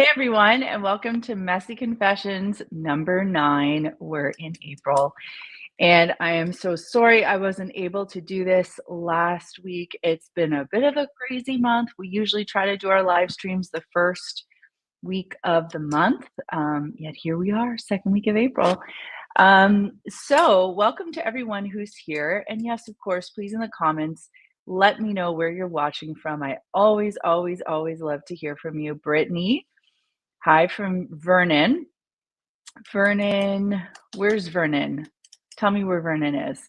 everyone, and welcome to Messy Confessions number 9. We're in April, and I am so sorry I wasn't able to do this last week. It's been a bit of a crazy month. We usually try to do our live streams the first week of the month, yet here we are, second week of April. So welcome to everyone who's here. And yes, of course, please in the comments, let me know where you're watching from. I always, always, always love to hear from you. Brittany, hi from Vernon. Vernon, where's Vernon? Tell me where Vernon is.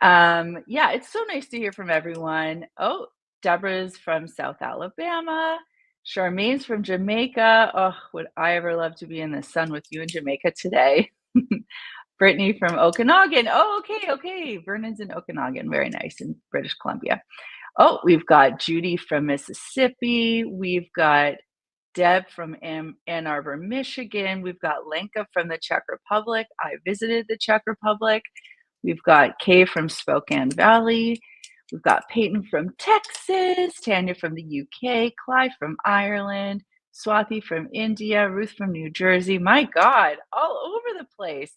Yeah, it's so nice to hear from everyone. Oh, Deborah's from South Alabama. Charmaine's from Jamaica. Oh, would I ever love to be in the sun with you in Jamaica today. Brittany from Okanagan. Oh, okay. Vernon's in Okanagan. Very nice, in British Columbia. Oh, we've got Judy from Mississippi. We've got Deb from Ann Arbor, Michigan. We've got Lenka from the Czech Republic. I visited the Czech Republic. We've got Kay from Spokane Valley. We've got Peyton from Texas, Tanya from the UK, Clive from Ireland, Swathi from India, Ruth from New Jersey. My God, all over the place.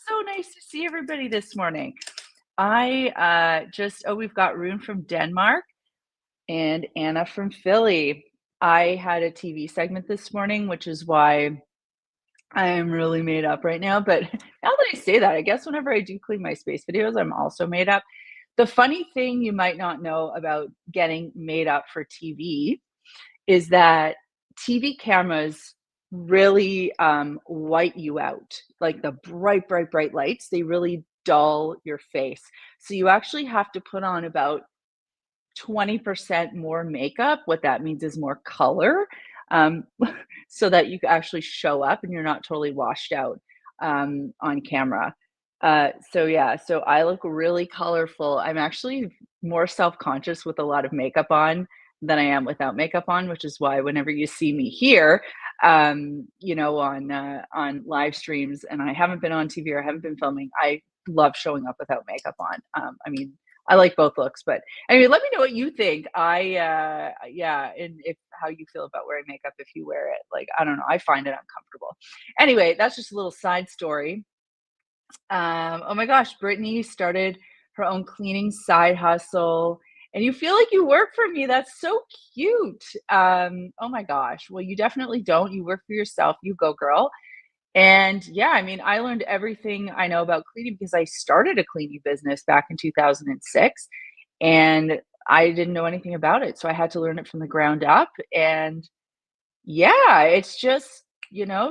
So nice to see everybody this morning. We've got Rune from Denmark and Anna from Philly. I had a TV segment this morning, which is why I am really made up right now. But now that I say that, I guess whenever I do clean my space videos, I'm also made up. The funny thing you might not know about getting made up for TV is that TV cameras really white you out. Like the bright, bright, bright lights, they really dull your face. So you actually have to put on about 20% more makeup. What that means is more color, um, so that you can actually show up and you're not totally washed out on camera. So I look really colorful. I'm actually more self-conscious with a lot of makeup on than I am without makeup on, which is why whenever you see me here, on live streams, and I haven't been on TV or I haven't been filming, I love showing up without makeup on. I mean, I like both looks, but anyway, let me know what you think. And if how you feel about wearing makeup if you wear it. Like, I don't know, I find it uncomfortable. Anyway, that's just a little side story. Oh my gosh, Brittany started her own cleaning side hustle, and you feel like you work for me. That's so cute. Oh my gosh. Well, you definitely don't. You work for yourself. You go, girl. And yeah, I mean, I learned everything I know about cleaning because I started a cleaning business back in 2006 and I didn't know anything about it. So I had to learn it from the ground up. And yeah, it's just,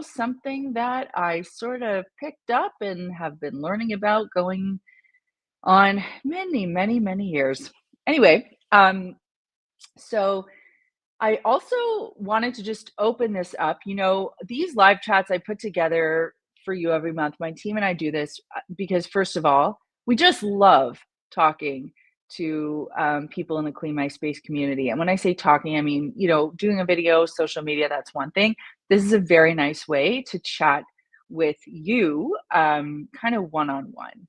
something that I sort of picked up and have been learning about going on many, many, many years. Anyway, so I also wanted to just open this up. These live chats I put together for you every month. My team and I do this because, first of all, we just love talking to people in the Clean My Space community. And when I say talking, I mean, doing a video, social media, that's one thing. This is a very nice way to chat with you, kind of one on one.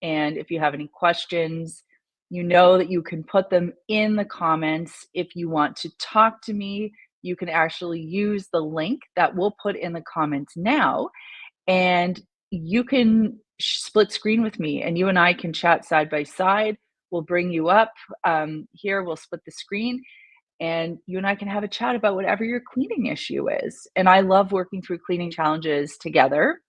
And if you have any questions, you know that you can put them in the comments. If you want to talk to me, you can actually use the link that we'll put in the comments now, and you can split screen with me and you and I can chat side by side. We'll bring you up here, we'll split the screen, and you and I can have a chat about whatever your cleaning issue is. And I love working through cleaning challenges together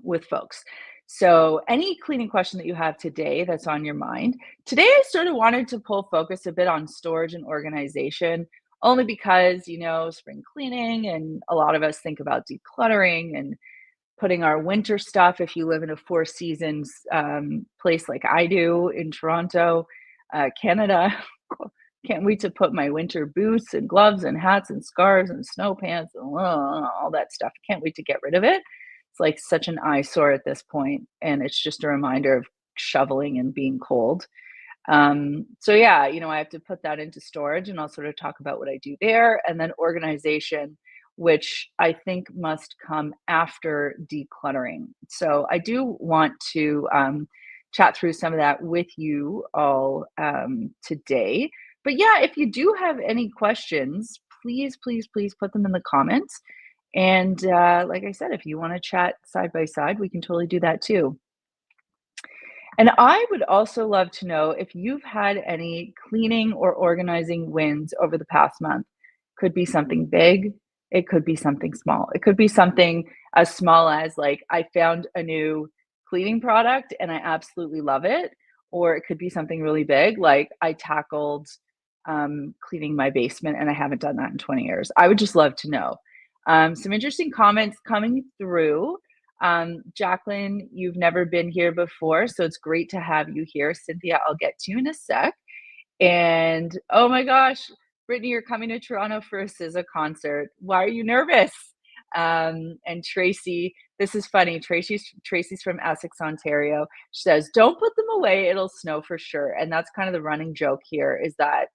with folks. So any cleaning question that you have today that's on your mind. Today, I sort of wanted to pull focus a bit on storage and organization, only because, spring cleaning, and a lot of us think about decluttering and putting our winter stuff. If you live in a Four Seasons place like I do in Toronto, Canada, can't wait to put my winter boots and gloves and hats and scarves and snow pants and all that stuff. Can't wait to get rid of it. It's like such an eyesore at this point, and it's just a reminder of shoveling and being cold. So yeah, I have to put that into storage, and I'll sort of talk about what I do there, and then organization, which I think must come after decluttering. So I do want to chat through some of that with you all today. But yeah, if you do have any questions, please, please, please put them in the comments. And like I said, if you want to chat side by side, we can totally do that too. And I would also love to know if you've had any cleaning or organizing wins over the past month. Could be something big, it could be something small. It could be something as small as like I found a new cleaning product and I absolutely love it, or it could be something really big like I tackled cleaning my basement and I haven't done that in 20 years. I would just love to know. Some interesting comments coming through. Jacqueline, you've never been here before, so it's great to have you here. Cynthia, I'll get to you in a sec. And oh my gosh, Brittany, you're coming to Toronto for a SZA concert. Why are you nervous? And Tracy, this is funny. Tracy's from Essex, Ontario. She says, "Don't put them away; it'll snow for sure." And that's kind of the running joke here is that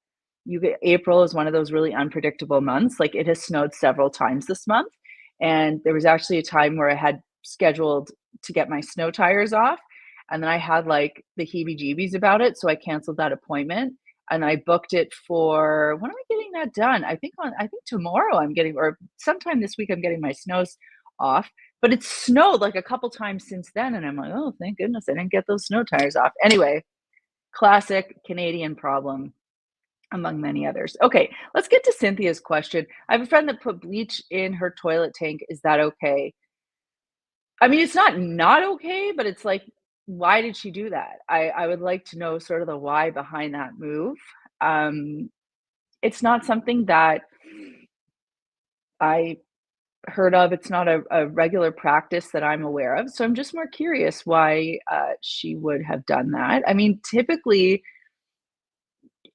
April is one of those really unpredictable months. Like it has snowed several times this month, and there was actually a time where I had scheduled to get my snow tires off, and then I had like the heebie-jeebies about it, so I canceled that appointment and I booked it for when am I getting that done? I think tomorrow I'm getting or sometime this week I'm getting my snows off. But it's snowed like a couple times since then, and I'm like, oh, thank goodness I didn't get those snow tires off. Anyway, classic Canadian problem among many others. Okay, let's get to Cynthia's question. I have a friend that put bleach in her toilet tank. Is that okay? I mean, it's not okay, but it's like, why did she do that? I would like to know sort of the why behind that move. Um, it's not something that I heard of. It's not a regular practice that I'm aware of. So I'm just more curious why she would have done that. I mean, typically,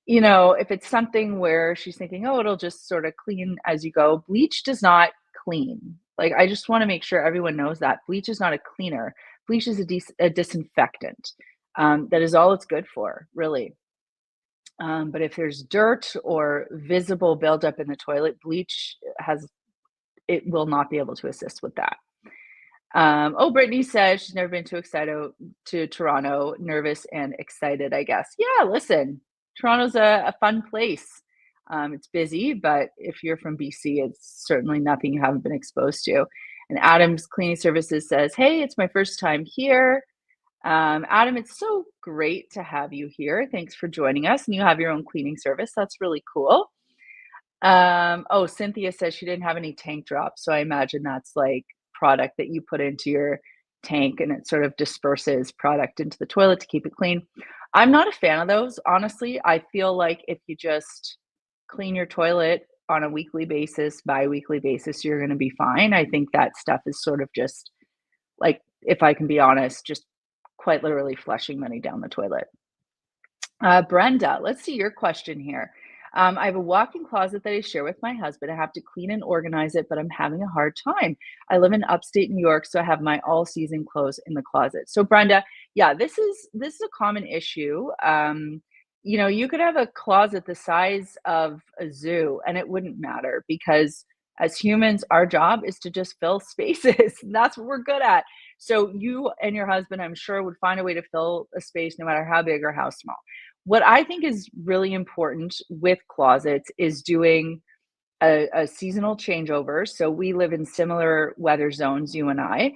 if it's something where she's thinking, oh, it'll just sort of clean as you go, bleach does not clean. Like, I just want to make sure everyone knows that bleach is not a cleaner. Bleach is a disinfectant. That is all it's good for, really. But if there's dirt or visible buildup in the toilet, it will not be able to assist with that. Oh, Brittany says she's never been too excited to Toronto, nervous and excited, I guess. Yeah, listen, Toronto's a fun place. It's busy, but if you're from BC, it's certainly nothing you haven't been exposed to. And Adam's Cleaning Services says, hey, it's my first time here. Adam, it's so great to have you here. Thanks for joining us. And you have your own cleaning service. That's really cool. Oh, Cynthia says she didn't have any tank drops. So I imagine that's like product that you put into your tank and it sort of disperses product into the toilet to keep it clean. I'm not a fan of those. Honestly, I feel like if you just clean your toilet on a weekly basis, bi-weekly basis, you're going to be fine. I think that stuff is sort of just like, if I can be honest, just quite literally flushing money down the toilet. Brenda, let's see your question here. I have a walk-in closet that I share with my husband. I have to clean and organize it, but I'm having a hard time. I live in upstate New York, so I have my all-season clothes in the closet. So Brenda, yeah, this is a common issue. You could have a closet the size of a zoo and it wouldn't matter because as humans, our job is to just fill spaces. And that's what we're good at. So you and your husband, I'm sure, would find a way to fill a space no matter how big or how small. What I think is really important with closets is doing a seasonal changeover. So we live in similar weather zones, you and I.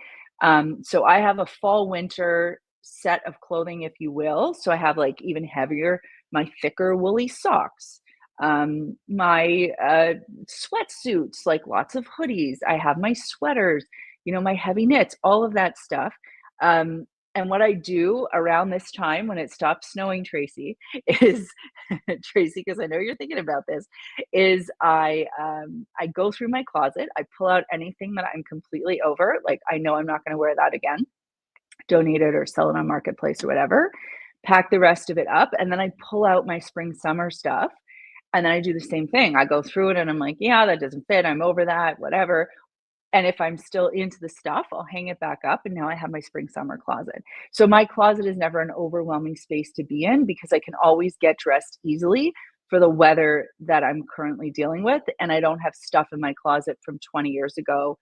So I have a fall winter set of clothing, if you will. So I have like even heavier, my thicker woolly socks, my sweatsuits, like lots of hoodies. I have my sweaters, my heavy knits, all of that stuff. And what I do around this time when it stops snowing, Tracy, is Tracy, because I know you're thinking about this, is I go through my closet, I pull out anything that I'm completely over, like I know I'm not going to wear that again, donate it or sell it on Marketplace or whatever, pack the rest of it up, and then I pull out my spring summer stuff. And then I do the same thing. I go through it and I'm like, yeah, that doesn't fit. I'm over that, whatever. And if I'm still into the stuff, I'll hang it back up. And now I have my spring summer closet. So my closet is never an overwhelming space to be in because I can always get dressed easily for the weather that I'm currently dealing with. And I don't have stuff in my closet from 20 years ago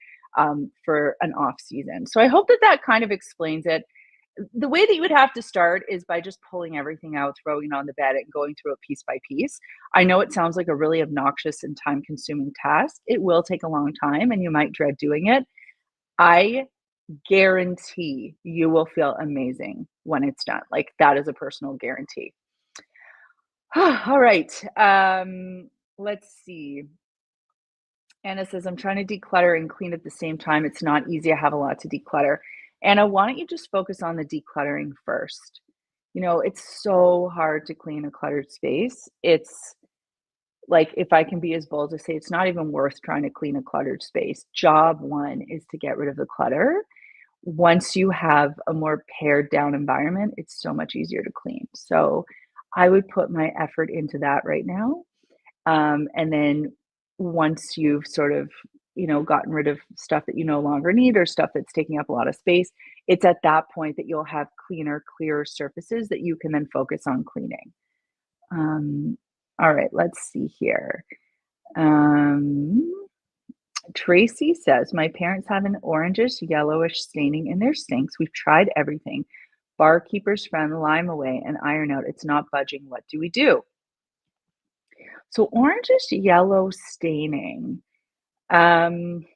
for an off season. So I hope that kind of explains it. the way that you would have to start is by just pulling everything out, throwing it on the bed, and going through it piece by piece. I know it sounds like a really obnoxious and time-consuming task. It will take a long time, and you might dread doing it. I guarantee you will feel amazing when it's done. Like, that is a personal guarantee. All right, let's see. Anna says, "I'm trying to declutter and clean at the same time. It's not easy. I have a lot to declutter." Anna, why don't you just focus on the decluttering first? You know, it's so hard to clean a cluttered space. It's like, if I can be as bold to say, it's not even worth trying to clean a cluttered space. Job one is to get rid of the clutter. Once you have a more pared down environment, it's so much easier to clean. So I would put my effort into that right now. And then once you've sort of, gotten rid of stuff that you no longer need or stuff that's taking up a lot of space, it's at that point that you'll have cleaner, clearer surfaces that you can then focus on cleaning. Um, all right, let's see here. Um, Tracy says, "My parents have an orangish, yellowish staining in their sinks. We've tried everything. Barkeeper's friend, lime away and iron out. It's not budging. What do we do?" So orangish yellow staining. Um,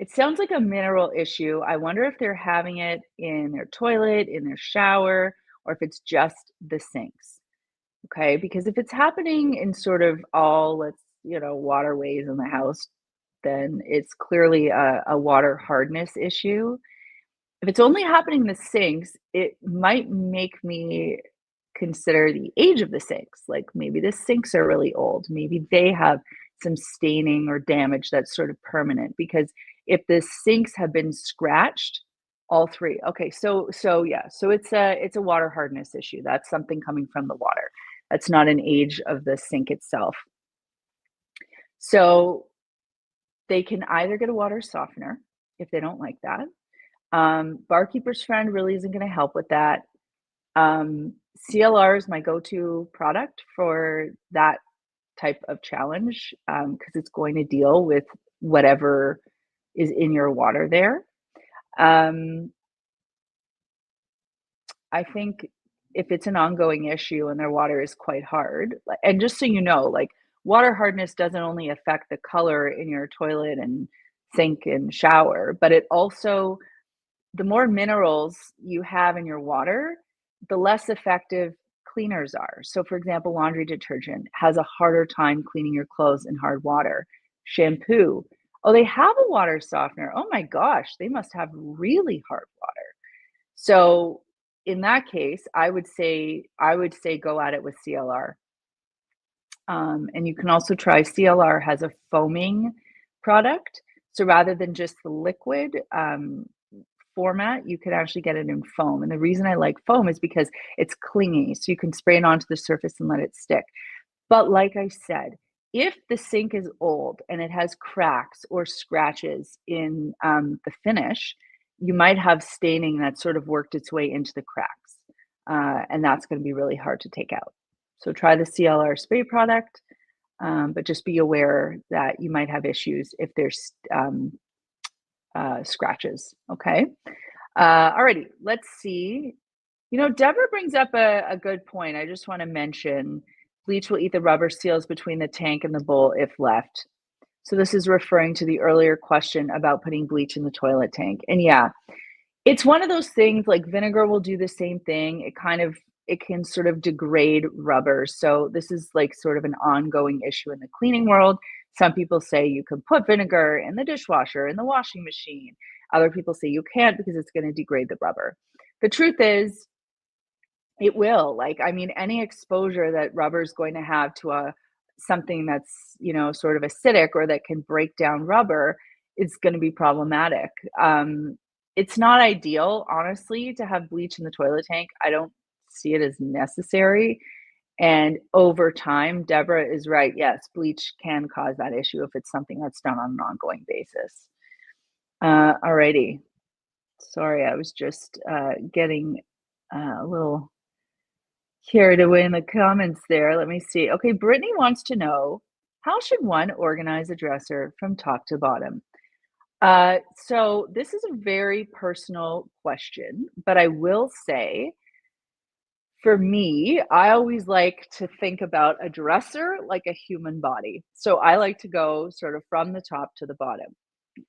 it sounds like a mineral issue. I wonder if they're having it in their toilet, in their shower, or if it's just the sinks. Okay, because if it's happening in sort of all, waterways in the house, then it's clearly a water hardness issue. If it's only happening in the sinks, it might make me consider the age of the sinks. Like, maybe the sinks are really old. Maybe they have some staining or damage that's sort of permanent. Because if the sinks have been scratched, all three. Okay, so yeah, so it's a water hardness issue. That's something coming from the water. That's not an age of the sink itself. So they can either get a water softener if they don't like that. Barkeeper's Friend really isn't going to help with that. CLR is my go-to product for that type of challenge, because it's going to deal with whatever is in your water there. Um, I think if it's an ongoing issue and their water is quite hard, and just so you know, like, water hardness doesn't only affect the color in your toilet and sink and shower, but it also, the more minerals you have in your water, the less effective cleaners are. So, for example, laundry detergent has a harder time cleaning your clothes in hard water. Shampoo, oh, they have a water softener. Oh my gosh, they must have really hard water. So, in that case, I would say go at it with CLR. And you can also try, CLR has a foaming product. So rather than just the liquid format, you could actually get it in foam. And the reason I like foam is because it's clingy. So you can spray it onto the surface and let it stick. But like I said, if the sink is old and it has cracks or scratches in the finish, you might have staining that sort of worked its way into the cracks. And that's going to be really hard to take out. So try the CLR spray product, but just be aware that you might have issues if there's scratches. Okay. Alrighty, let's see. Deborah brings up a good point. I just want to mention, bleach will eat the rubber seals between the tank and the bowl if left. So this is referring to the earlier question about putting bleach in the toilet tank. And yeah, it's one of those things, like vinegar will do the same thing. It can sort of degrade rubber. So this is like sort of an ongoing issue in the cleaning world. Some people say you can put vinegar in the dishwasher, in the washing machine. Other people say you can't because it's going to degrade the rubber. The truth is, it will. Like, I mean, any exposure that rubber is going to have to something that's, sort of acidic or that can break down rubber is going to be problematic. It's not ideal, honestly, to have bleach in the toilet tank. I don't see it as necessary. And over time, Deborah is right. Yes, bleach can cause that issue if it's something that's done on an ongoing basis. Alrighty. Sorry, I was just getting a little carried away in the comments there. Let me see. Okay, Brittany wants to know, how should one organize a dresser from top to bottom? So this is a very personal question, but I will say for me, I always like to think about a dresser like a human body. So I like to go sort of from the top to the bottom.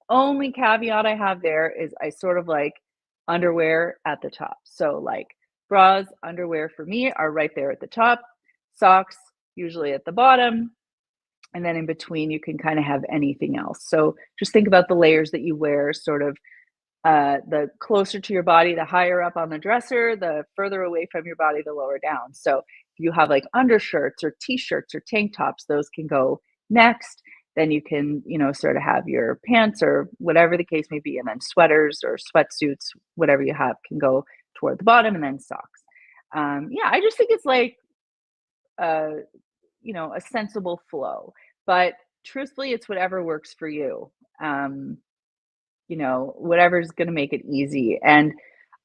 Only caveat I have there is I sort of like underwear at the top. So like bras, underwear for me are right there at the top, socks usually at the bottom, and then in between you can kind of have anything else. So just think about the layers that you wear, sort of the closer to your body, the higher up on the dresser, the further away from your body, the lower down. So if you have like undershirts or t-shirts or tank tops, those can go next. Then you can, sort of have your pants or whatever the case may be, and then sweaters or sweatsuits, whatever you have, can go toward the bottom, and then socks. Yeah, I just think it's like a, a sensible flow. But truthfully, it's whatever works for you. Um, whatever's going to make it easy. And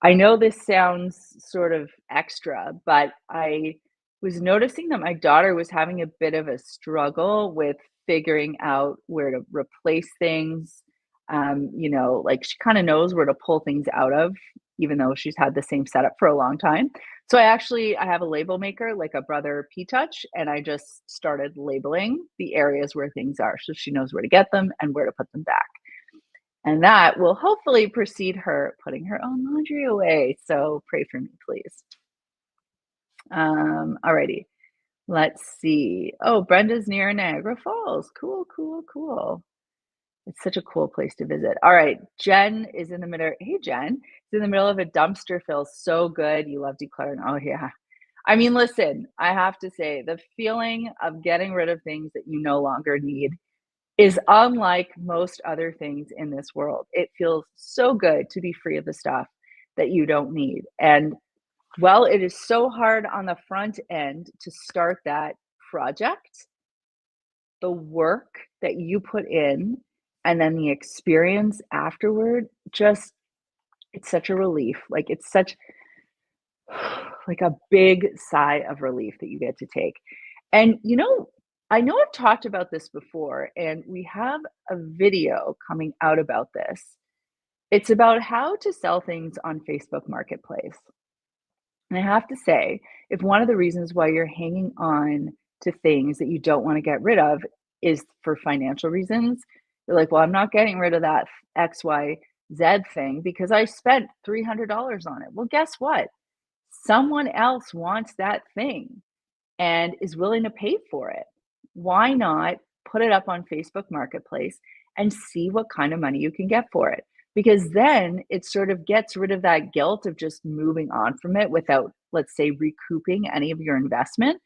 I know this sounds sort of extra, but I was noticing that my daughter was having a bit of a struggle with figuring out where to replace things. Like she kind of knows where to pull things out of, even though she's had the same setup for a long time. So I have a label maker, like a Brother P Touch, and I just started labeling the areas where things are, so she knows where to get them and where to put them back. And that will hopefully precede her putting her own laundry away. So pray for me, please. Alrighty. Let's see. Oh, Brenda's near Niagara Falls. Cool, cool, cool. It's such a cool place to visit. All right. Jen is in the middle. Hey, Jen. Is in the middle of a dumpster. Feels so good. You love decluttering. Oh, yeah. I mean, listen, I have to say the feeling of getting rid of things that you no longer need is unlike most other things in this world. It feels so good to be free of the stuff that you don't need. And while it is so hard on the front end to start that project, the work that you put in and then the experience afterward, just it's such a relief. Like it's such like a big sigh of relief that you get to take. And I know I've talked about this before, and we have a video coming out about this. It's about how to sell things on Facebook Marketplace. And I have to say, if one of the reasons why you're hanging on to things that you don't want to get rid of is for financial reasons, you're like, well, I'm not getting rid of that XYZ thing because I spent $300 on it. Well, guess what? Someone else wants that thing and is willing to pay for it. Why not put it up on Facebook Marketplace and see what kind of money you can get for it? Because then it sort of gets rid of that guilt of just moving on from it without, let's say, recouping any of your investment.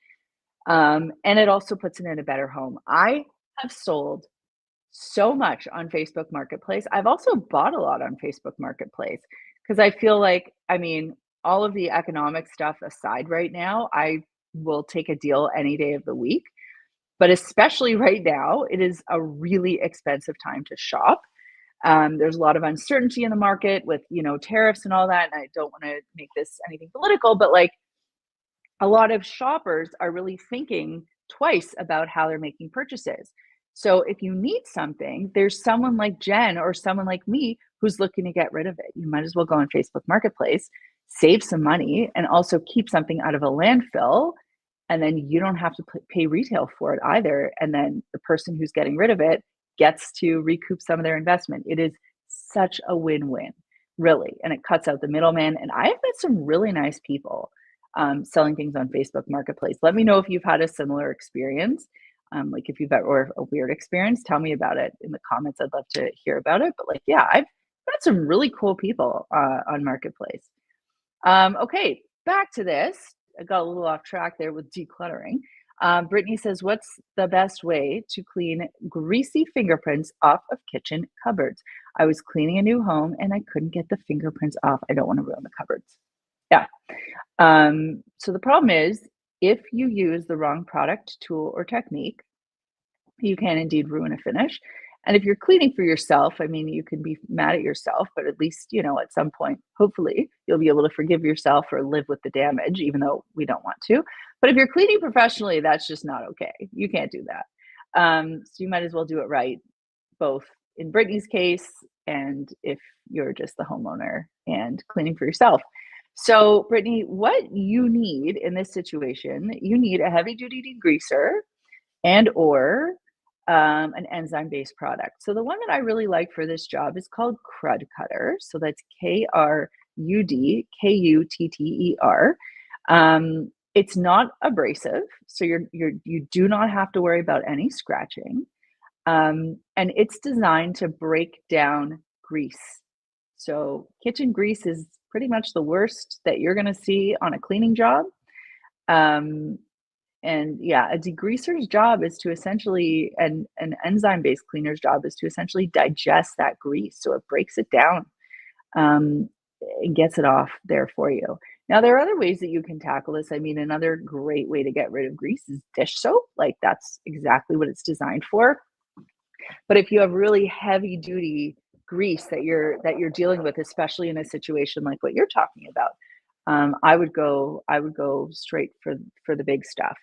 And it also puts it in a better home. I have sold so much on Facebook Marketplace. I've also bought a lot on Facebook Marketplace because I feel like, I mean, all of the economic stuff aside right now, I will take a deal any day of the week. But especially right now, it is a really expensive time to shop. There's a lot of uncertainty in the market with, tariffs and all that. And I don't want to make this anything political, but like a lot of shoppers are really thinking twice about how they're making purchases. So if you need something, there's someone like Jen or someone like me who's looking to get rid of it. You might as well go on Facebook Marketplace, save some money, and also keep something out of a landfill. And then you don't have to pay retail for it either. And then the person who's getting rid of it gets to recoup some of their investment. It is such a win win, really. And it cuts out the middleman. And I've met some really nice people selling things on Facebook Marketplace. Let me know if you've had a similar experience. Like if you've had or a weird experience, tell me about it in the comments. I'd love to hear about it. But like, yeah, I've met some really cool people on Marketplace. Okay, back to this. I got a little off track there with decluttering. Brittany says, what's the best way to clean greasy fingerprints off of kitchen cupboards? I was cleaning a new home and I couldn't get the fingerprints off. I don't want to ruin the cupboards. Yeah. So the problem is if you use the wrong product, tool, or technique, you can indeed ruin a finish. And if you're cleaning for yourself, I mean, you can be mad at yourself, but at least, at some point, hopefully, you'll be able to forgive yourself or live with the damage, even though we don't want to. But if you're cleaning professionally, that's just not okay. You can't do that. So you might as well do it right, both in Brittany's case, and if you're just the homeowner and cleaning for yourself. So, Brittany, what you need in this situation, you need a heavy duty degreaser and or an enzyme-based product. So the one that I really like for this job is called Krud Kutter. So that's Krudkutter. It's not abrasive, so you do not have to worry about any scratching. And it's designed to break down grease. So kitchen grease is pretty much the worst that you're going to see on a cleaning job. Um, and yeah, a degreaser's job is to essentially, and an enzyme-based cleaner's job is to essentially digest that grease. So it breaks it down, um, and gets it off there for you. Now, there are other ways that you can tackle this. I mean, another great way to get rid of grease is dish soap. Like that's exactly what it's designed for. But if you have really heavy duty grease that you're dealing with, especially in a situation like what you're talking about, I would go straight for the big stuff.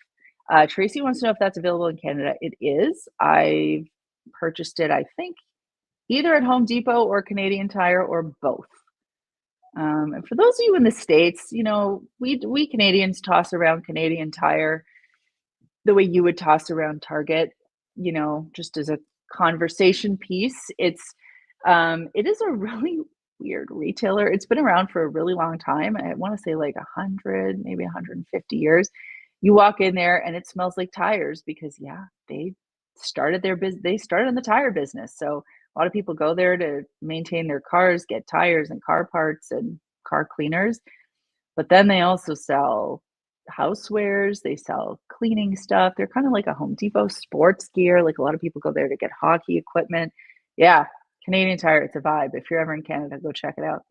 Tracy wants to know if that's available in Canada. It is. I purchased it, I think, either at Home Depot or Canadian Tire or both. And for those of you in the States, we Canadians toss around Canadian Tire the way you would toss around Target, just as a conversation piece. It is a really weird retailer. It's been around for a really long time. I want to say like 100, maybe 150 years. You walk in there and it smells like tires because yeah, they started their business. They started in the tire business. So a lot of people go there to maintain their cars, get tires and car parts and car cleaners. But then they also sell housewares, they sell cleaning stuff. They're kind of like a Home Depot sports gear. Like a lot of people go there to get hockey equipment. Yeah, Canadian Tire, it's a vibe. If you're ever in Canada, go check it out.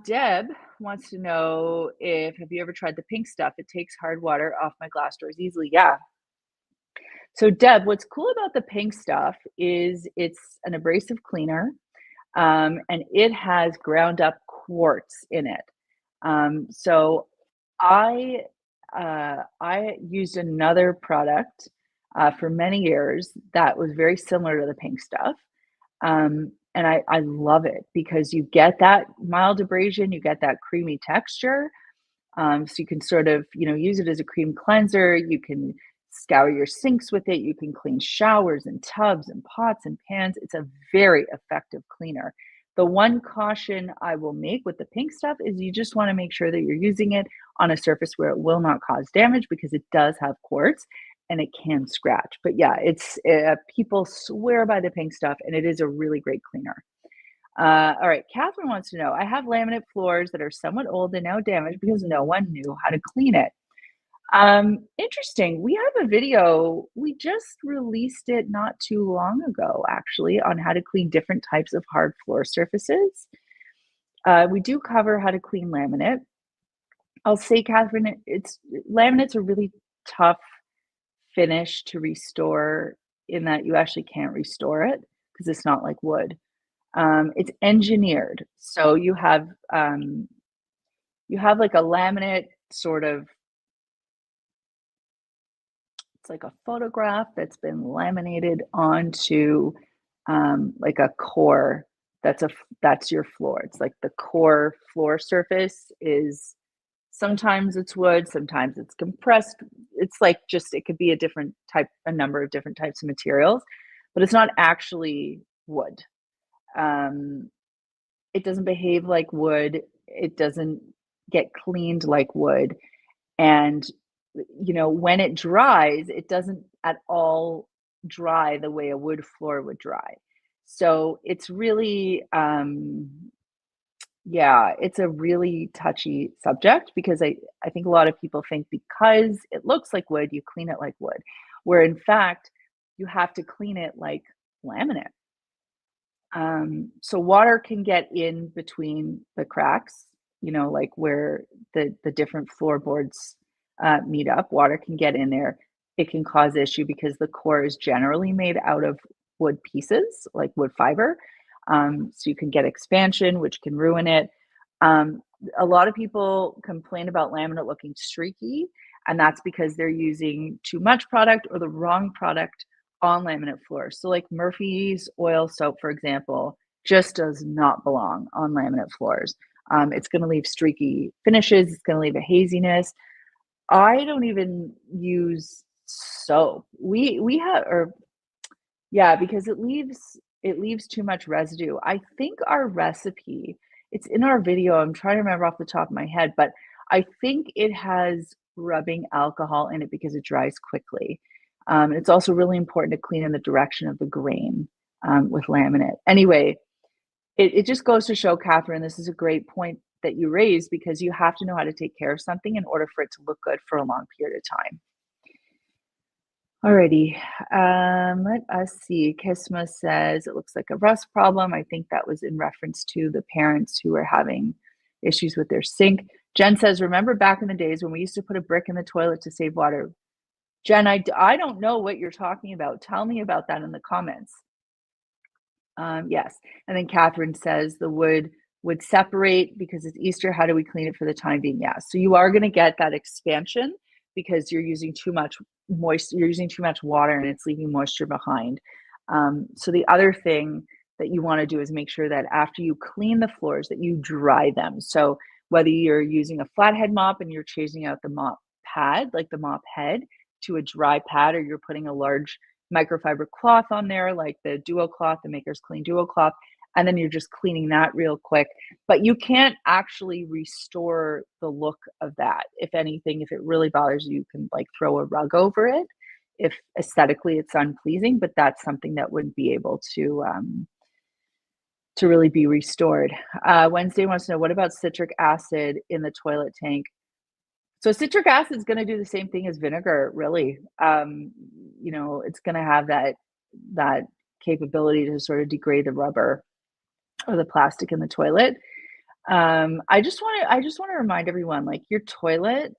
Deb wants to know if have you ever tried the pink stuff? It takes hard water off my glass doors easily. Yeah. So Deb, what's cool about the pink stuff is it's an abrasive cleaner, and it has ground up quartz in it. So I I used another product for many years that was very similar to the pink stuff. And I love it because you get that mild abrasion, you get that creamy texture. So you can sort of, use it as a cream cleanser. You can scour your sinks with it. You can clean showers and tubs and pots and pans. It's a very effective cleaner. The one caution I will make with the pink stuff is you just want to make sure that you're using it on a surface where it will not cause damage because it does have quartz and it can scratch. But yeah, it's people swear by the pink stuff and it is a really great cleaner. All right, Catherine wants to know, I have laminate floors that are somewhat old and now damaged because no one knew how to clean it. Interesting. We have a video. We just released it not too long ago, actually, on how to clean different types of hard floor surfaces. We do cover how to clean laminate. I'll say, Catherine, it's laminate's a really tough finish to restore in that you actually can't restore it because it's not like wood. It's engineered. So you have like a laminate sort of, it's like a photograph that's been laminated onto like a core. That's your floor. It's like the core floor surface is sometimes it's wood, sometimes it's compressed. It's like just it could be a number of different types of materials, but it's not actually wood. Um, it doesn't behave like wood. It doesn't get cleaned like wood. And, when it dries, it doesn't at all dry the way a wood floor would dry. So it's really, yeah, it's a really touchy subject because I think a lot of people think because it looks like wood, you clean it like wood, where in fact, you have to clean it like laminate. So water can get in between the cracks, like where the different floorboards meet up. Water can get in there. It can cause issue because the core is generally made out of wood pieces, like wood fiber. So you can get expansion, which can ruin it. A lot of people complain about laminate looking streaky, and that's because they're using too much product or the wrong product on laminate floors. So like Murphy's oil soap, for example, just does not belong on laminate floors. It's going to leave streaky finishes. It's going to leave a haziness. I don't even use soap. We have, or yeah, because it leaves too much residue. I think our recipe, it's in our video. I'm trying to remember off the top of my head, but I think it has rubbing alcohol in it because it dries quickly. It's also really important to clean in the direction of the grain with laminate. Anyway, it just goes to show, Catherine, this is a great point that you raised because you have to know how to take care of something in order for it to look good for a long period of time. Alrighty, let us see. Kisma says it looks like a rust problem. I think that was in reference to the parents who were having issues with their sink. Jen says, remember back in the days when we used to put a brick in the toilet to save water? Jen, I don't know what you're talking about. Tell me about that in the comments. Yes. And then Catherine says the wood would separate because it's Easter. How do we clean it for the time being? Yeah. So you are going to get that expansion because you're using too much you're using too much water and it's leaving moisture behind. So the other thing that you want to do is make sure that after you clean the floors that you dry them. So whether you're using a flathead mop and you're changing out the mop pad, like the mop head, to a dry pad, or you're putting a large microfiber cloth on there, like the Duo cloth, the Maker's Clean Duo cloth, and then you're just cleaning that real quick. But you can't actually restore the look of that. If anything, if it really bothers you, you can like throw a rug over it if aesthetically it's unpleasing, but that's something that wouldn't be able to really be restored. Wednesday wants to know, what about citric acid in the toilet tank? So citric acid is going to do the same thing as vinegar, really. It's going to have that capability to sort of degrade the rubber or the plastic in the toilet. I just want to remind everyone, like, your toilet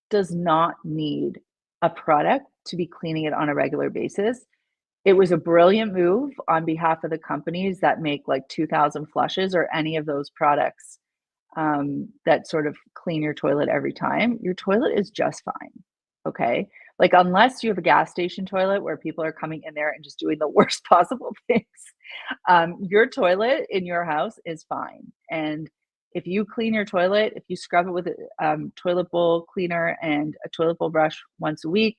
does not need a product to be cleaning it on a regular basis. It was a brilliant move on behalf of the companies that make like 2000 flushes or any of those products that sort of clean your toilet every time. Your toilet is just fine. Okay. Like, unless you have a gas station toilet where people are coming in there and just doing the worst possible things, your toilet in your house is fine. And if you clean your toilet, if you scrub it with a toilet bowl cleaner and a toilet bowl brush once a week,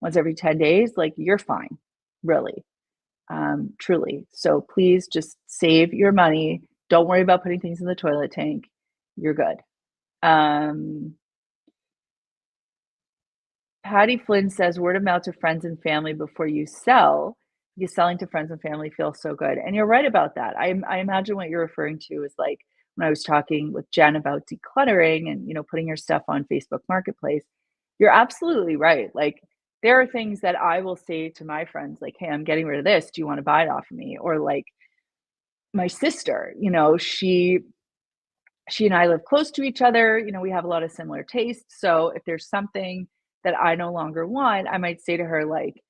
once every 10 days, like, you're fine, really, truly. So please just save your money. Don't worry about putting things in the toilet tank. You're good. Patty Flynn says, word of mouth to friends and family before you sell, because selling to friends and family feels so good. And you're right about that. I imagine what you're referring to is like when I was talking with Jen about decluttering and, putting your stuff on Facebook Marketplace. You're absolutely right. Like, there are things that I will say to my friends, like, hey, I'm getting rid of this. Do you want to buy it off of me? Or like my sister, she and I live close to each other. We have a lot of similar tastes. So if there's something that I no longer want, I might say to her, like,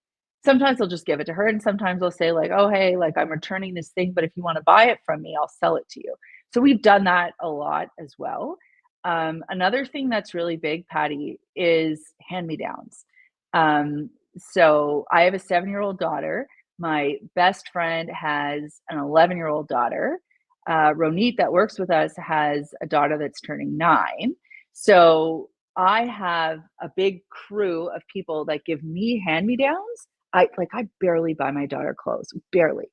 sometimes I'll just give it to her. And sometimes I'll say, like, oh, hey, like, I'm returning this thing, but if you want to buy it from me, I'll sell it to you. So we've done that a lot as well. Another thing that's really big, Patty, is hand-me-downs. So I have a 7-year-old daughter. My best friend has an 11-year-old daughter. Ronit, that works with us, has a daughter that's turning 9. So I have a big crew of people that give me hand-me-downs. I barely buy my daughter clothes, barely.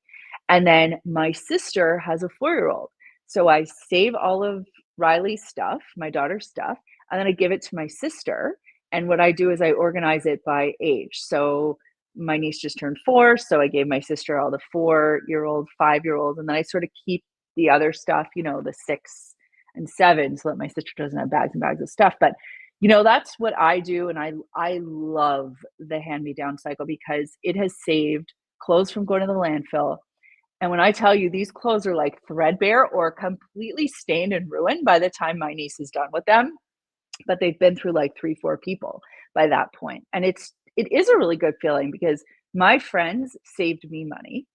And then my sister has a 4-year-old. So I save all of Riley's stuff, my daughter's stuff, and then I give it to my sister. And what I do is I organize it by age. So my niece just turned 4, so I gave my sister all the 4-year-old, 5-year-old, and then I sort of keep the other stuff, the 6 and 7, so that my sister doesn't have bags and bags of stuff. But that's what I do, and I love the hand-me-down cycle because it has saved clothes from going to the landfill. And when I tell you, these clothes are like threadbare or completely stained and ruined by the time my niece is done with them, but they've been through like 3-4 people by that point. And it is a really good feeling because my friends saved me money.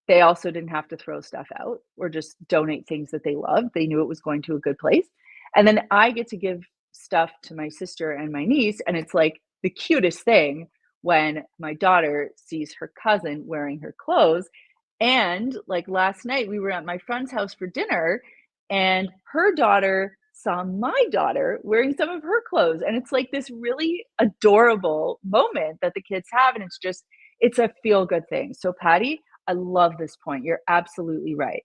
They also didn't have to throw stuff out or just donate things that they loved. They knew it was going to a good place. And then I get to give stuff to my sister and my niece, and it's like the cutest thing when my daughter sees her cousin wearing her clothes. And like last night, we were at my friend's house for dinner, and her daughter saw my daughter wearing some of her clothes. And it's like this really adorable moment that the kids have. And it's a feel good thing. So, Patty, I love this point. You're absolutely right.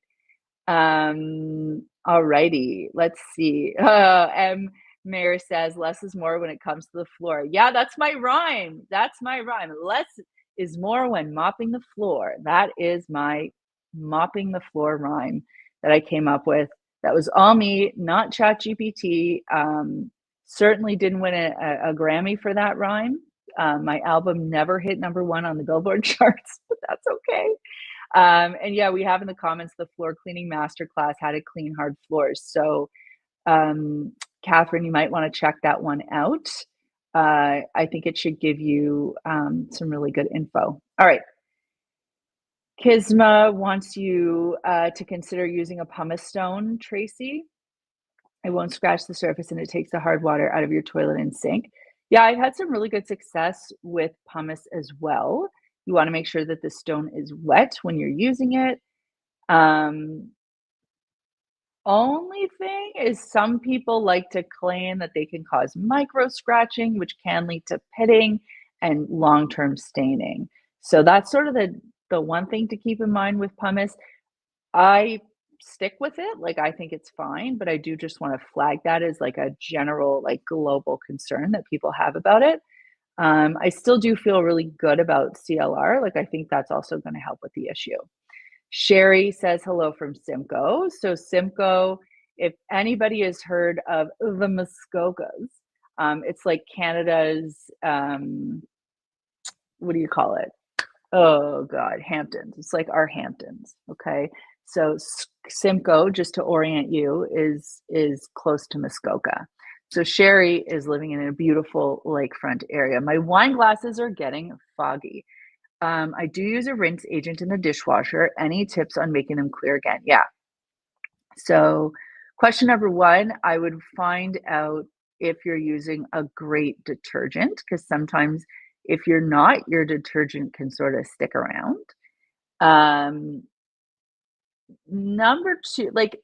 All righty. Let's see. M. Mayor says less is more when it comes to the floor. Yeah, that's my rhyme. That's my rhyme. Less is more when mopping the floor. That is my mopping the floor rhyme that I came up with. That was all me, not ChatGPT. Certainly didn't win a Grammy for that rhyme. My album never hit #1 on the Billboard charts, but that's okay. And yeah, we have in the comments the floor cleaning masterclass, how to clean hard floors. So, Catherine, you might want to check that one out. I think it should give you some really good info. All right. Kisma wants you to consider using a pumice stone, Tracy. It won't scratch the surface and it takes the hard water out of your toilet and sink. Yeah, I've had some really good success with pumice as well. You want to make sure that the stone is wet when you're using it. Only thing is some people like to claim that they can cause micro scratching, which can lead to pitting and long-term staining. So that's sort of the one thing to keep in mind with pumice. I stick with it, like I think it's fine, but I do just want to flag that as like a general, like global concern that people have about it. I still do feel really good about CLR. Like I think that's also going to help with the issue. Sherry says hello from Simcoe. So Simcoe, if anybody has heard of the Muskokas, it's like Canada's, what do you call it? Oh God, Hamptons. It's like our Hamptons. Okay. So Simcoe, just to orient you, is close to Muskoka. So Sherry is living in a beautiful lakefront area. My wine glasses are getting foggy. I do use a rinse agent in the dishwasher. Any tips on making them clear again? Yeah. So question number one, I would find out if you're using a great detergent, because sometimes if you're not, your detergent can sort of stick around. Number two, like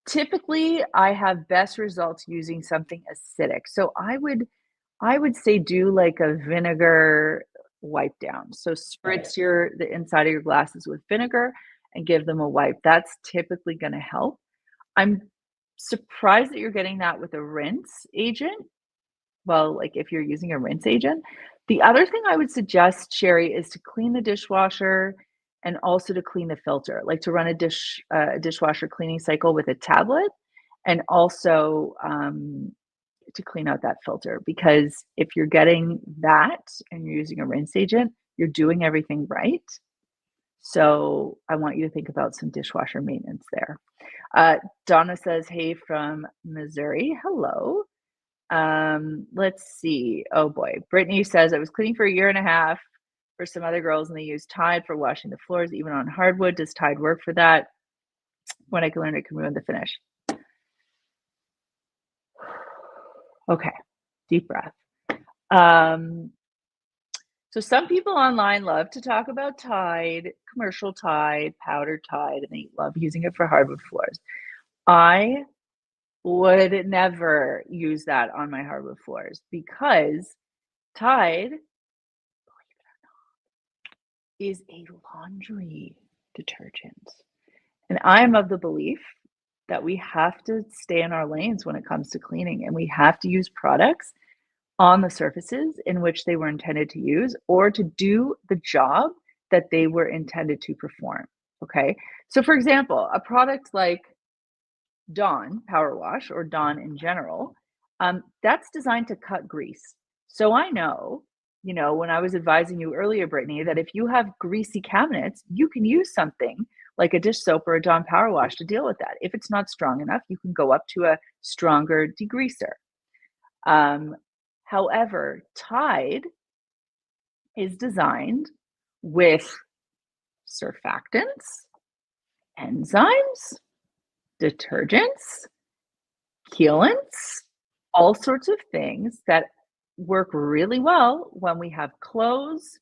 typically I have best results using something acidic. So I would say do like a vinegar wipe down. So spritz the inside of your glasses with vinegar and give them a wipe. That's typically going to help. I'm surprised that you're getting that with a rinse agent. Well, like if you're using a rinse agent. The other thing I would suggest, Sherry, is to clean the dishwasher and also to clean the filter, like to run a dishwasher cleaning cycle with a tablet, and also to clean out that filter. Because if you're getting that and you're using a rinse agent, you're doing everything right. So I want you to think about some dishwasher maintenance there. Donna says, hey from Missouri. Hello. Let's see. Oh boy. Brittany says, I was cleaning for a year and a half for some other girls and they use Tide for washing the floors, even on hardwood. Does Tide work for that? When I can learn, it can ruin the finish. Okay. Deep breath. So some people online love to talk about Tide, commercial Tide, powdered Tide, and they love using it for hardwood floors. I would never use that on my hardwood floors because Tide, believe it or not, is a laundry detergent. And I am of the belief that we have to stay in our lanes when it comes to cleaning, and we have to use products on the surfaces in which they were intended to use or to do the job that they were intended to perform. Okay. So, for example, a product like Dawn Power Wash or Dawn in general, that's designed to cut grease. So I know, when I was advising you earlier, Brittany, that if you have greasy cabinets, you can use something like a dish soap or a Dawn Power Wash to deal with that. If it's not strong enough, you can go up to a stronger degreaser. However, Tide is designed with surfactants, enzymes, detergents, sealants, all sorts of things that work really well when we have clothes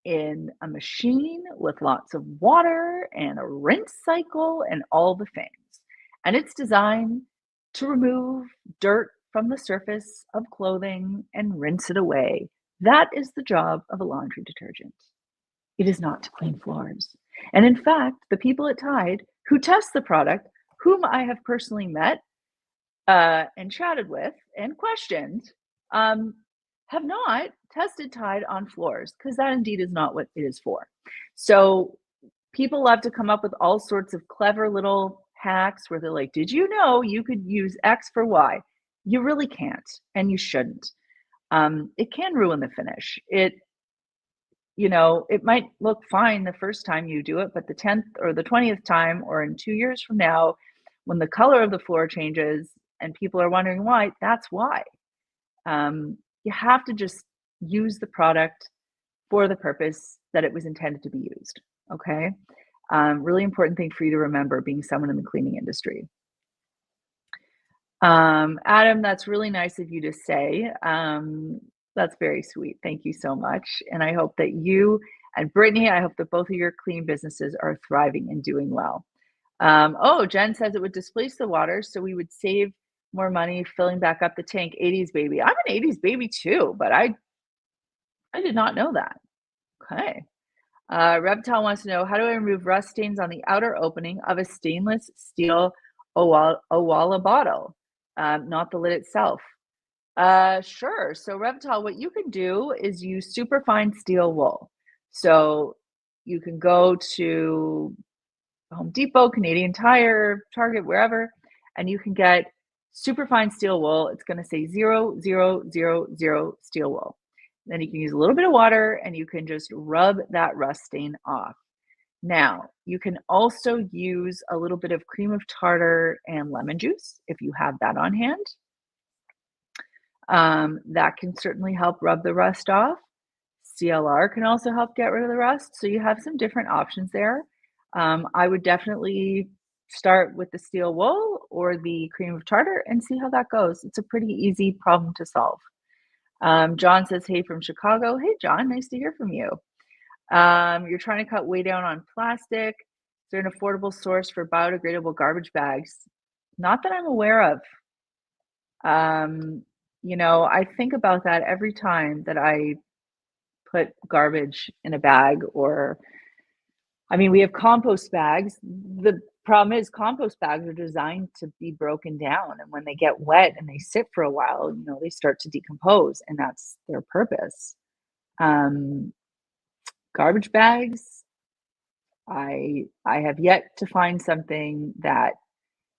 in a machine with lots of water and a rinse cycle and all the things. And it's designed to remove dirt from the surface of clothing and rinse it away. That is the job of a laundry detergent. It is not to clean floors. And in fact, the people at Tide who test the product, whom I have personally met and chatted with and questioned, um, have not tested Tide on floors because that indeed is not what it is for. So people love to come up with all sorts of clever little hacks where they're like, did you know you could use X for Y? You really can't, and you shouldn't. It can ruin the finish. It might look fine the first time you do it, but the 10th or the 20th time, or in 2 years from now, when the color of the floor changes and people are wondering why, that's why. You have to just use the product for the purpose that it was intended to be used. Okay. Really important thing for you to remember being someone in the cleaning industry. Adam, that's really nice of you to say. That's very sweet. Thank you so much. And I hope that you and Brittany, I hope that both of your clean businesses are thriving and doing well. Jen says it would displace the water, so we would save more money filling back up the tank. 80s baby. I'm an 80s baby too, but I did not know that. Okay. Reptile wants to know, how do I remove rust stains on the outer opening of a stainless steel Owala bottle, not the lid itself? Sure. So Reptile, what you can do is use superfine steel wool. So you can go to Home Depot, Canadian Tire, Target, wherever, and you can get superfine steel wool. It's going to say 0000 steel wool. Then you can use a little bit of water and you can just rub that rust stain off. Now, you can also use a little bit of cream of tartar and lemon juice if you have that on hand. That can certainly help rub the rust off. CLR can also help get rid of the rust. So you have some different options there. I would definitely start with the steel wool or the cream of tartar and see how that goes. It's a pretty easy problem to solve. John says, hey, from Chicago. Hey, John, nice to hear from you. You're trying to cut way down on plastic. Is there an affordable source for biodegradable garbage bags? Not that I'm aware of. I think about that every time that I put garbage in a bag, we have compost bags. The problem is compost bags are designed to be broken down, and when they get wet and they sit for a while, they start to decompose, and that's their purpose. Garbage bags, I have yet to find something that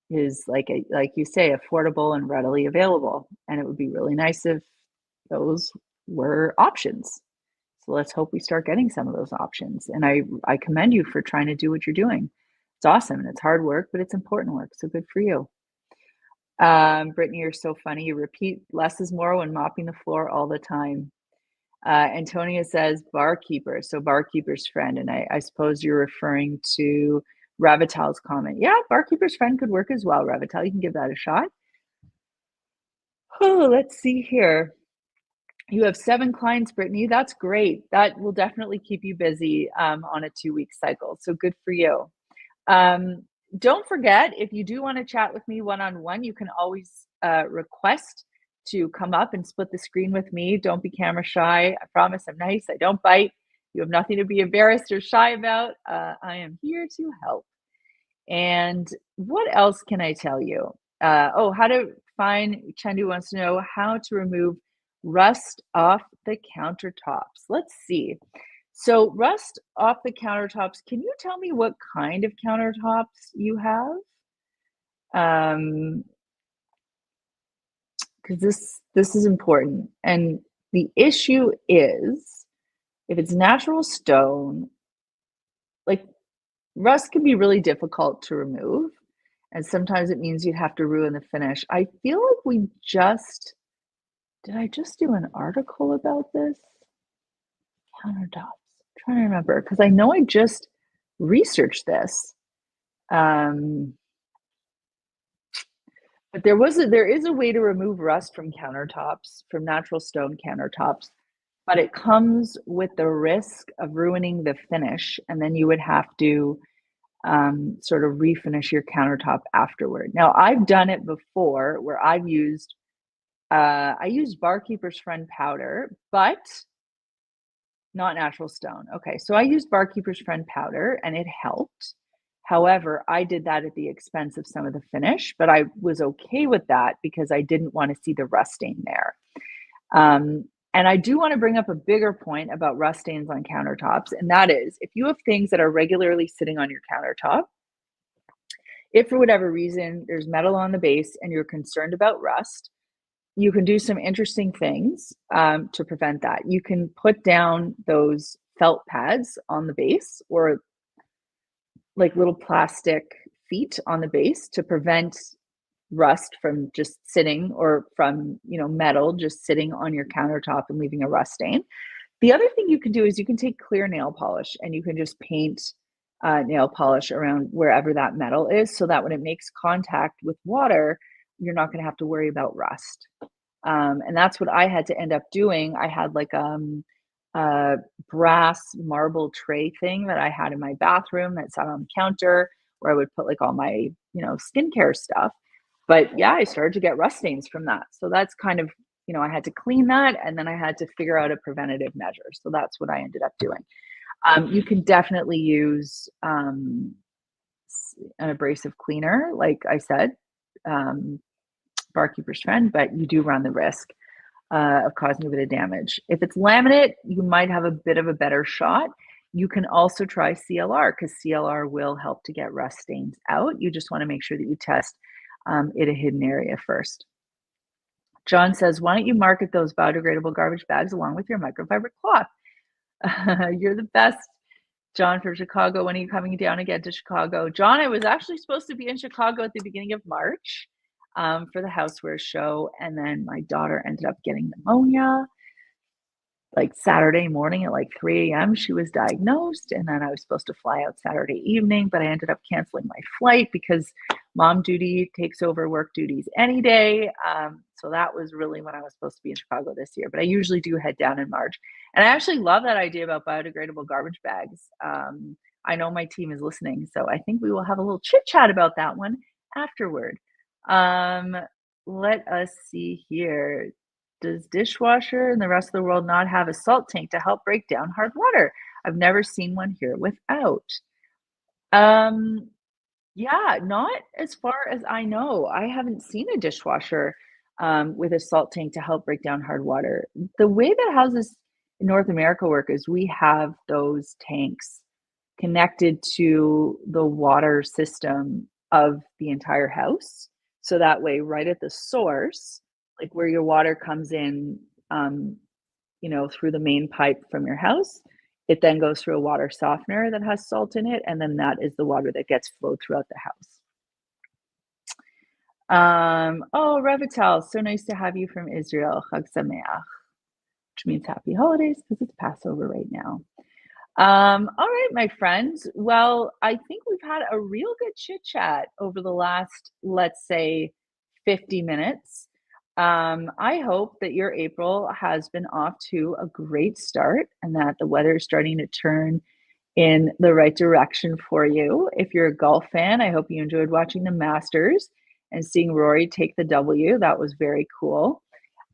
is like you say, affordable and readily available, and it would be really nice if those were options. So let's hope we start getting some of those options. And I commend you for trying to do what you're doing. It's awesome and it's hard work, but it's important work. So good for you. Brittany, you're so funny. You repeat less is more when mopping the floor all the time. Antonia says barkeeper. So barkeeper's friend. And I suppose you're referring to Ravitel's comment. Yeah, barkeeper's friend could work as well, Ravitel. You can give that a shot. Oh, let's see here. You have 7 clients, Brittany. That's great. That will definitely keep you busy on a 2-week cycle. So good for you. Don't forget, if you do want to chat with me one-on-one, you can always request to come up and split the screen with me. Don't be camera shy. I promise I'm nice. I don't bite. You have nothing to be embarrassed or shy about. I am here to help. And what else can I tell you? How to find, Chandu wants to know how to remove rust off the countertops. Let's see. So rust off the countertops, can you tell me what kind of countertops you have? Because this is important. And the issue is, if it's natural stone, like rust can be really difficult to remove. And sometimes it means you'd have to ruin the finish. I feel like did I just do an article about this? Countertops. I'm trying to remember, because I know I just researched this. But there is a way to remove rust from countertops, from natural stone countertops, but it comes with the risk of ruining the finish, and then you would have to sort of refinish your countertop afterward. Now, I've done it before where I used Barkeeper's Friend powder, but not natural stone. Okay, so I used Barkeeper's Friend powder and it helped. However, I did that at the expense of some of the finish, but I was okay with that because I didn't want to see the rust stain there. Um, and I do want to bring up a bigger point about rust stains on countertops, and that is if you have things that are regularly sitting on your countertop, if for whatever reason there's metal on the base and you're concerned about rust, you can do some interesting things to prevent that. You can put down those felt pads on the base or like little plastic feet on the base to prevent rust from just sitting or from, metal just sitting on your countertop and leaving a rust stain. The other thing you can do is you can take clear nail polish and you can just paint nail polish around wherever that metal is so that when it makes contact with water, you're not going to have to worry about rust. And that's what I had to end up doing. I had like a brass marble tray thing that I had in my bathroom that sat on the counter where I would put like all my, skincare stuff. But yeah, I started to get rust stains from that. So that's kind of, I had to clean that and then I had to figure out a preventative measure. So that's what I ended up doing. You can definitely use an abrasive cleaner, like I said, Barkeeper's Friend, but you do run the risk of causing a bit of damage. If it's laminate, you might have a bit of a better shot. You can also try CLR because CLR will help to get rust stains out. You just want to make sure that you test in a hidden area first. John says, why don't you market those biodegradable garbage bags along with your microfiber cloth? You're the best. John from Chicago, when are you coming down again to Chicago? John, I was actually supposed to be in Chicago at the beginning of March for the Housewares show, and then my daughter ended up getting pneumonia. Like Saturday morning at like 3 a.m. she was diagnosed, and then I was supposed to fly out Saturday evening, but I ended up canceling my flight because mom duty takes over work duties any day. So that was really when I was supposed to be in Chicago this year, but I usually do head down in March. And I actually love that idea about biodegradable garbage bags. I know my team is listening, so I think we will have a little chit chat about that one afterward. Let us see here. Does dishwasher and the rest of the world not have a salt tank to help break down hard water? I've never seen one here without. Yeah, not as far as I know. I haven't seen a dishwasher with a salt tank to help break down hard water. The way that houses in North America work is we have those tanks connected to the water system of the entire house. So that way, right at the source, like where your water comes in, through the main pipe from your house, it then goes through a water softener that has salt in it, and then that is the water that gets flowed throughout the house. Oh, Revital, so nice to have you from Israel. Chag Sameach, which means happy holidays because it's Passover right now. All right, my friends. Well, I think we've had a real good chit chat over the last, let's say, 50 minutes. I hope that your April has been off to a great start and that the weather is starting to turn in the right direction for you. If you're a golf fan, I hope you enjoyed watching the Masters and seeing Rory take the W. That was very cool.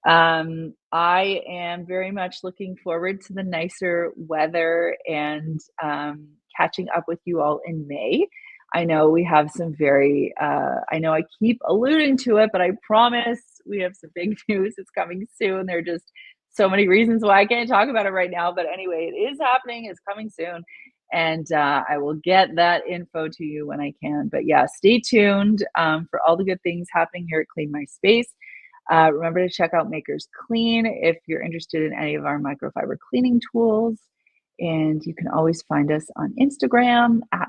I am very much looking forward to the nicer weather and catching up with you all in May. I know we have some I know I keep alluding to it, but I promise we have some big news. It's coming soon. There are just so many reasons why I can't talk about it right now. But anyway, it is happening. It's coming soon. And I will get that info to you when I can. But yeah, stay tuned for all the good things happening here at Clean My Space. Remember to check out Makers Clean if you're interested in any of our microfiber cleaning tools. And you can always find us on Instagram at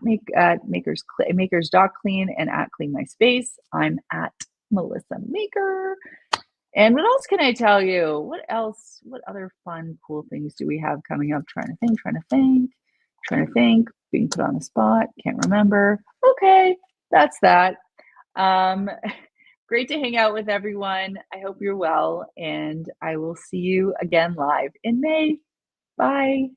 makers.clean and at Clean My Space. I'm at Melissa Maker. And what else can I tell you? What else? What other fun, cool things do we have coming up? Trying to think. Being put on the spot. Can't remember. Okay, that's that. Great to hang out with everyone. I hope you're well, and I will see you again live in May. Bye.